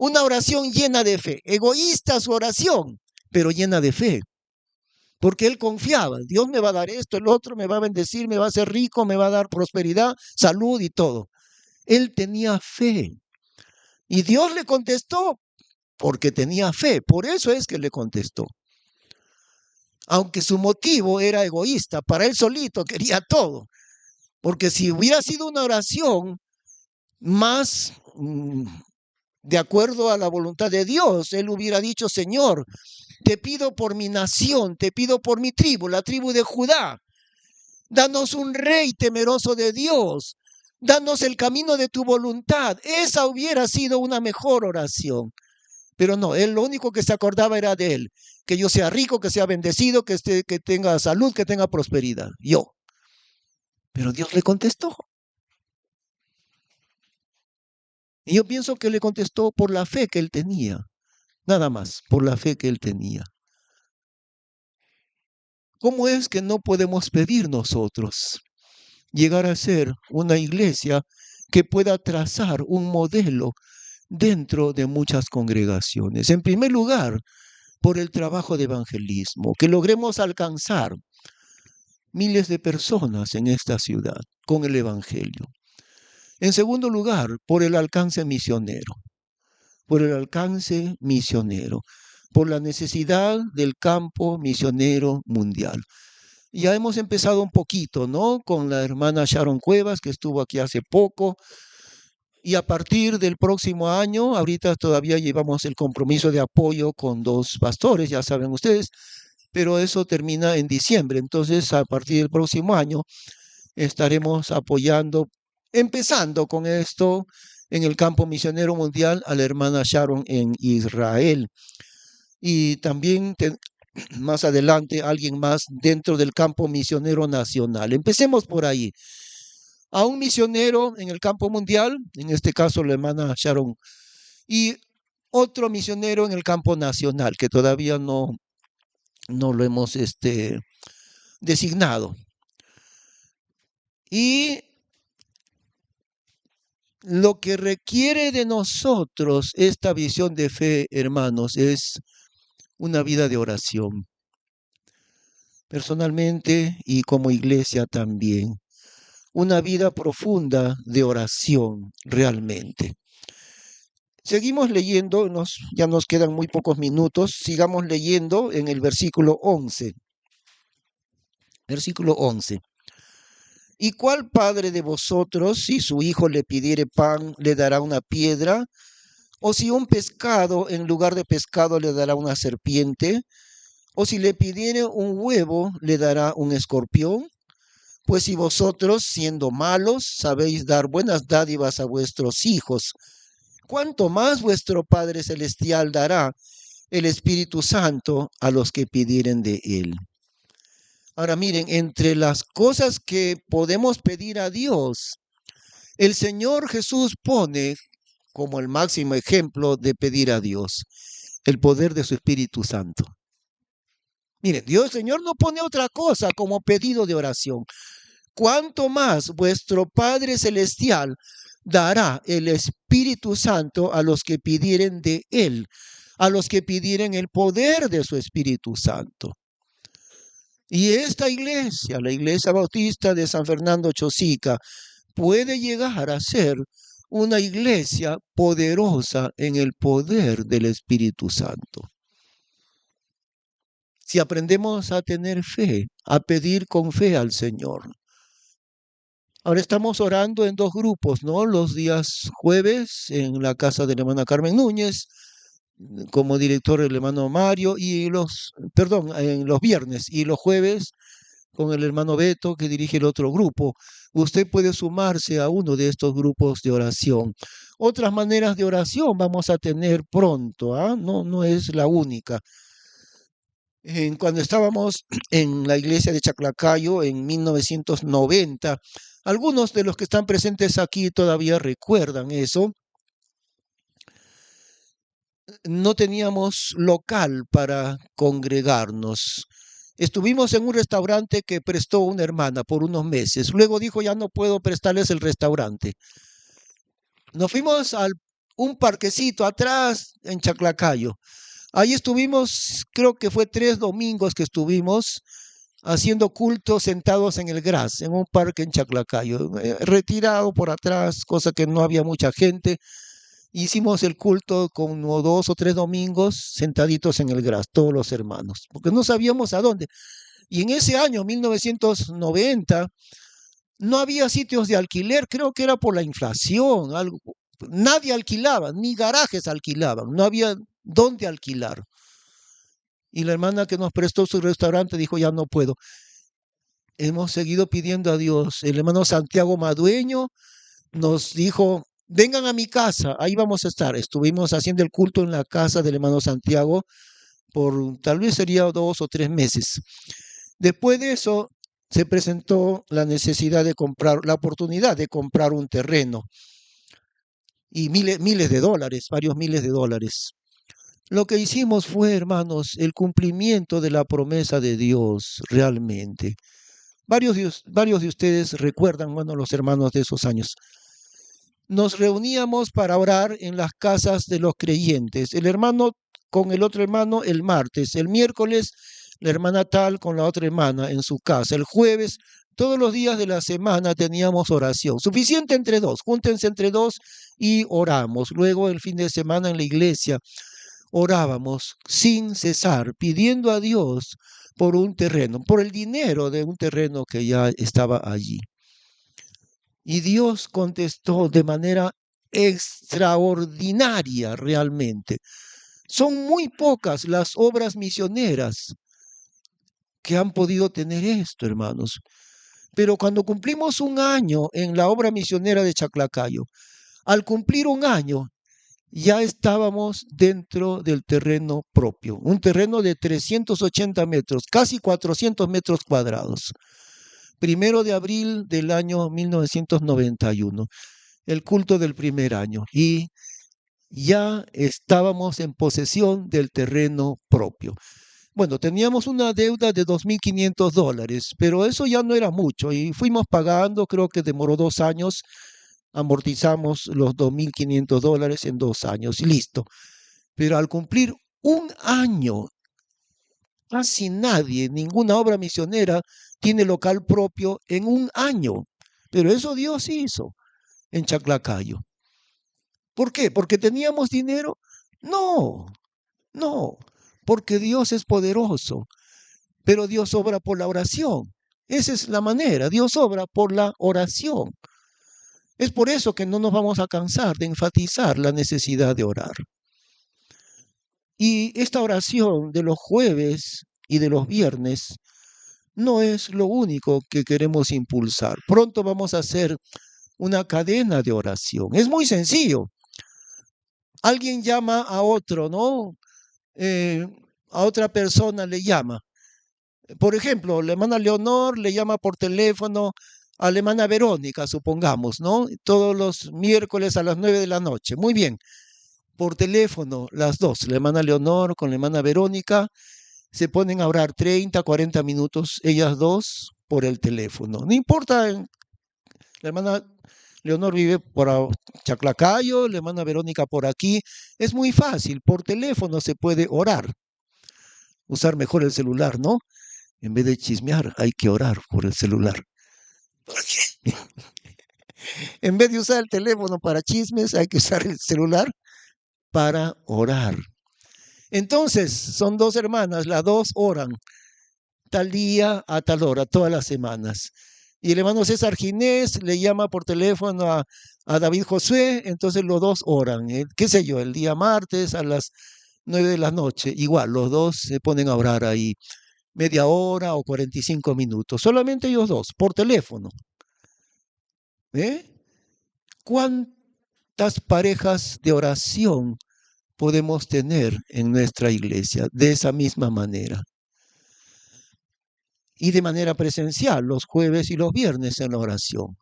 Una oración llena de fe. Egoísta su oración, pero llena de fe. Porque él confiaba, Dios me va a dar esto, el otro me va a bendecir, me va a hacer rico, me va a dar prosperidad, salud y todo. Él tenía fe. Y Dios le contestó porque tenía fe. Por eso es que le contestó. Aunque su motivo era egoísta, para él solito quería todo. Porque si hubiera sido una oración más de acuerdo a la voluntad de Dios, él hubiera dicho, Señor, te pido por mi nación, te pido por mi tribu, la tribu de Judá. Danos un rey temeroso de Dios. Danos el camino de tu voluntad. Esa hubiera sido una mejor oración. Pero no, él lo único que se acordaba era de él. Que yo sea rico, que sea bendecido, que tenga salud, que tenga prosperidad. Yo. Pero Dios le contestó. Y yo pienso que le contestó por la fe que él tenía. Nada más, por la fe que él tenía. ¿Cómo es que no podemos pedir nosotros llegar a ser una iglesia que pueda trazar un modelo dentro de muchas congregaciones? En primer lugar, por el trabajo de evangelismo, que logremos alcanzar miles de personas en esta ciudad con el evangelio. En segundo lugar, por el alcance misionero. Por el alcance misionero. por la necesidad del campo misionero mundial. Ya hemos empezado un poquito, ¿no? Con la hermana Sharon Cuevas, que estuvo aquí hace poco. Y a partir del próximo año, ahorita todavía llevamos el compromiso de apoyo con 2 pastores, ya saben ustedes, pero eso termina en diciembre. Entonces, a partir del próximo año, estaremos apoyando, empezando con esto en el campo misionero mundial a la hermana Sharon en Israel. Y también más adelante alguien más dentro del campo misionero nacional. Empecemos por ahí. A un misionero en el campo mundial, en este caso la hermana Sharon, y otro misionero en el campo nacional, que todavía no lo hemos designado. Y lo que requiere de nosotros esta visión de fe, hermanos, es una vida de oración. Personalmente y como iglesia también. Una vida profunda de oración realmente. Seguimos leyendo, ya nos quedan muy pocos minutos, sigamos leyendo en el versículo 11. Versículo 11. ¿Y cuál padre de vosotros, si su hijo le pidiere pan, le dará una piedra? ¿O si un pescado, en lugar de pescado, le dará una serpiente? ¿O si le pidiere un huevo, le dará un escorpión? Pues si vosotros, siendo malos, sabéis dar buenas dádivas a vuestros hijos, ¿cuánto más vuestro Padre Celestial dará el Espíritu Santo a los que pidieren de Él? Ahora miren, entre las cosas que podemos pedir a Dios, el Señor Jesús pone como el máximo ejemplo de pedir a Dios el poder de su Espíritu Santo. Miren, Dios, Señor, no pone otra cosa como pedido de oración. ¿Cuánto más vuestro Padre Celestial dará el Espíritu Santo a los que pidieren de Él, a los que pidieren el poder de su Espíritu Santo? Y esta iglesia, la Iglesia Bautista de San Fernando Chosica, puede llegar a ser una iglesia poderosa en el poder del Espíritu Santo. Si aprendemos a tener fe, a pedir con fe al Señor. Ahora estamos orando en 2 grupos, ¿no? Los días jueves en la casa de la hermana Carmen Núñez, como director el hermano Mario, y en los viernes y los jueves con el hermano Beto, que dirige el otro grupo. Usted puede sumarse a uno de estos grupos de oración. Otras maneras de oración vamos a tener pronto, ¿ah? No es la única. Cuando estábamos en la iglesia de Chaclacayo en 1990, algunos de los que están presentes aquí todavía recuerdan eso. No teníamos local para congregarnos. Estuvimos en un restaurante que prestó una hermana por unos meses. Luego dijo, ya no puedo prestarles el restaurante. Nos fuimos a un parquecito atrás en Chaclacayo. Ahí estuvimos, creo que fue 3 domingos que estuvimos haciendo cultos sentados en el gras, en un parque en Chaclacayo, retirado por atrás, cosa que no había mucha gente. Hicimos el culto como 2 o 3 domingos sentaditos en el gras, todos los hermanos, porque no sabíamos a dónde. Y en ese año, 1990, no había sitios de alquiler, creo que era por la inflación, algo. Nadie alquilaba, ni garajes alquilaban, no había dónde alquilar. Y la hermana que nos prestó su restaurante dijo, ya no puedo. Hemos seguido pidiendo a Dios. El hermano Santiago Madueño nos dijo, vengan a mi casa, ahí vamos a estar. Estuvimos haciendo el culto en la casa del hermano Santiago por tal vez sería 2 o 3 meses. Después de eso se presentó la necesidad de comprar, la oportunidad de comprar un terreno y miles de dólares, varios miles de dólares. Lo que hicimos fue, hermanos, el cumplimiento de la promesa de Dios realmente. Varios de ustedes recuerdan, bueno, los hermanos de esos años. Nos reuníamos para orar en las casas de los creyentes. El hermano con el otro hermano el martes. El miércoles, la hermana tal con la otra hermana en su casa. El jueves, todos los días de la semana teníamos oración. Suficiente entre 2. Júntense entre 2 y oramos. Luego, el fin de semana en la iglesia. orábamos sin cesar, pidiendo a Dios por un terreno, por el dinero de un terreno que ya estaba allí. Y Dios contestó de manera extraordinaria realmente. Son muy pocas las obras misioneras que han podido tener esto, hermanos. Pero cuando cumplimos un año en la obra misionera de Chaclacayo, al cumplir un año, ya estábamos dentro del terreno propio, un terreno de 380 metros, casi 400 metros cuadrados. 1 de abril del año 1991, el culto del primer año, y ya estábamos en posesión del terreno propio. Bueno, teníamos una deuda de $2,500, pero eso ya no era mucho y fuimos pagando, creo que demoró 2 años, amortizamos los $2,500 en 2 años y listo. Pero al cumplir un año, casi nadie, ninguna obra misionera tiene local propio en un año. Pero eso Dios hizo en Chaclacayo. ¿Por qué? ¿Porque teníamos dinero? No, no, porque Dios es poderoso, pero Dios obra por la oración. Esa es la manera, Dios obra por la oración. Es por eso que no nos vamos a cansar de enfatizar la necesidad de orar. Y esta oración de los jueves y de los viernes no es lo único que queremos impulsar. Pronto vamos a hacer una cadena de oración. Es muy sencillo. Alguien llama a otro, ¿no? A otra persona le llama. Por ejemplo, la hermana Leonor le llama por teléfono a la hermana Verónica, supongamos, ¿no? Todos los miércoles a las 9 de la noche. Muy bien. Por teléfono, las dos, la hermana Leonor con la hermana Verónica, se ponen a orar 30, 40 minutos, ellas dos, por el teléfono. No importa, la hermana Leonor vive por Chaclacayo, la hermana Verónica por aquí. Es muy fácil, por teléfono se puede orar. Usar mejor el celular, ¿no? En vez de chismear, hay que orar por el celular. En vez de usar el teléfono para chismes, hay que usar el celular para orar. Entonces, son dos hermanas, las dos oran tal día a tal hora, todas las semanas. Y el hermano César Ginés le llama por teléfono a David Josué, entonces los dos oran, qué sé yo, el día martes a las 9 de la noche, igual, los dos se ponen a orar ahí media hora o 45 minutos, solamente ellos dos, por teléfono. ¿Cuántas parejas de oración podemos tener en nuestra iglesia de esa misma manera? Y de manera presencial, los jueves y los viernes en la oración.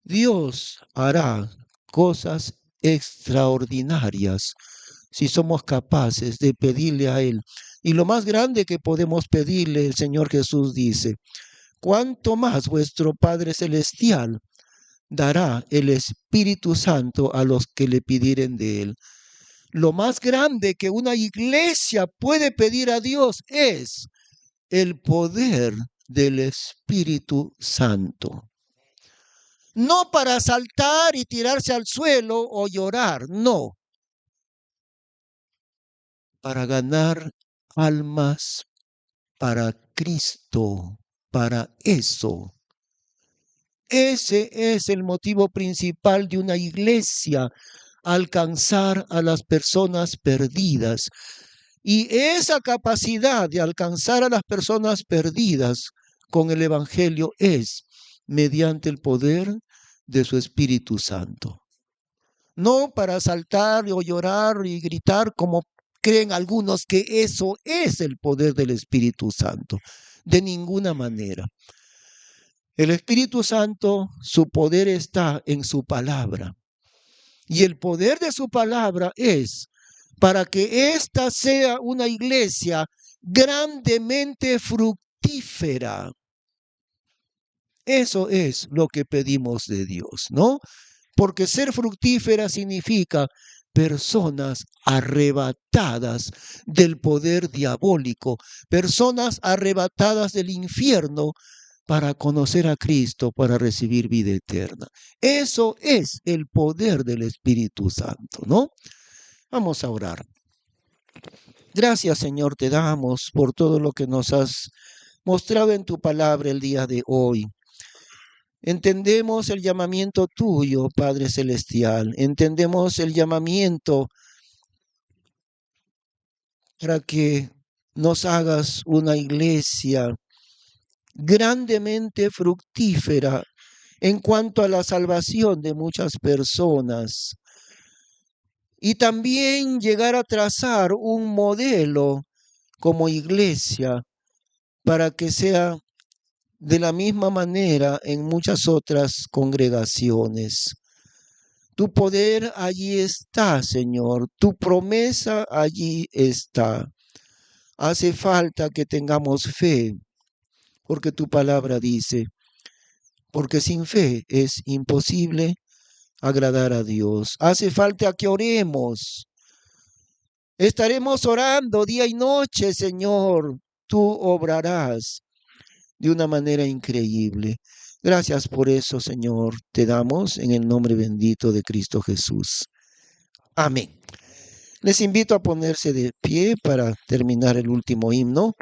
Dios hará cosas extraordinarias si somos capaces de pedirle a Él. Y lo más grande que podemos pedirle, el Señor Jesús dice, cuánto más vuestro Padre Celestial dará el Espíritu Santo a los que le pidieren de Él. Lo más grande que una iglesia puede pedir a Dios es el poder del Espíritu Santo. No para saltar y tirarse al suelo o llorar, no. Para ganar almas para Cristo, para eso. Ese es el motivo principal de una iglesia, alcanzar a las personas perdidas. Y esa capacidad de alcanzar a las personas perdidas con el Evangelio es mediante el poder de su Espíritu Santo. No para saltar o llorar y gritar como creen algunos que eso es el poder del Espíritu Santo. De ninguna manera. El Espíritu Santo, su poder está en su palabra. Y el poder de su palabra es para que ésta sea una iglesia grandemente fructífera. Eso es lo que pedimos de Dios, ¿no? Porque ser fructífera significa personas arrebatadas del poder diabólico, personas arrebatadas del infierno para conocer a Cristo, para recibir vida eterna. Eso es el poder del Espíritu Santo, ¿no? Vamos a orar. Gracias, Señor, te damos por todo lo que nos has mostrado en tu palabra el día de hoy. Entendemos el llamamiento tuyo, Padre Celestial. Entendemos el llamamiento para que nos hagas una iglesia grandemente fructífera en cuanto a la salvación de muchas personas. Y también llegar a trazar un modelo como iglesia para que sea de la misma manera en muchas otras congregaciones. Tu poder allí está, Señor. Tu promesa allí está. Hace falta que tengamos fe, porque tu palabra dice, porque sin fe es imposible agradar a Dios. Hace falta que oremos. Estaremos orando día y noche, Señor. Tú obrarás de una manera increíble. Gracias por eso, Señor. Te damos en el nombre bendito de Cristo Jesús. Amén. Les invito a ponerse de pie para terminar el último himno.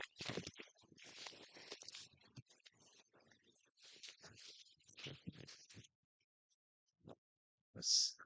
Pues,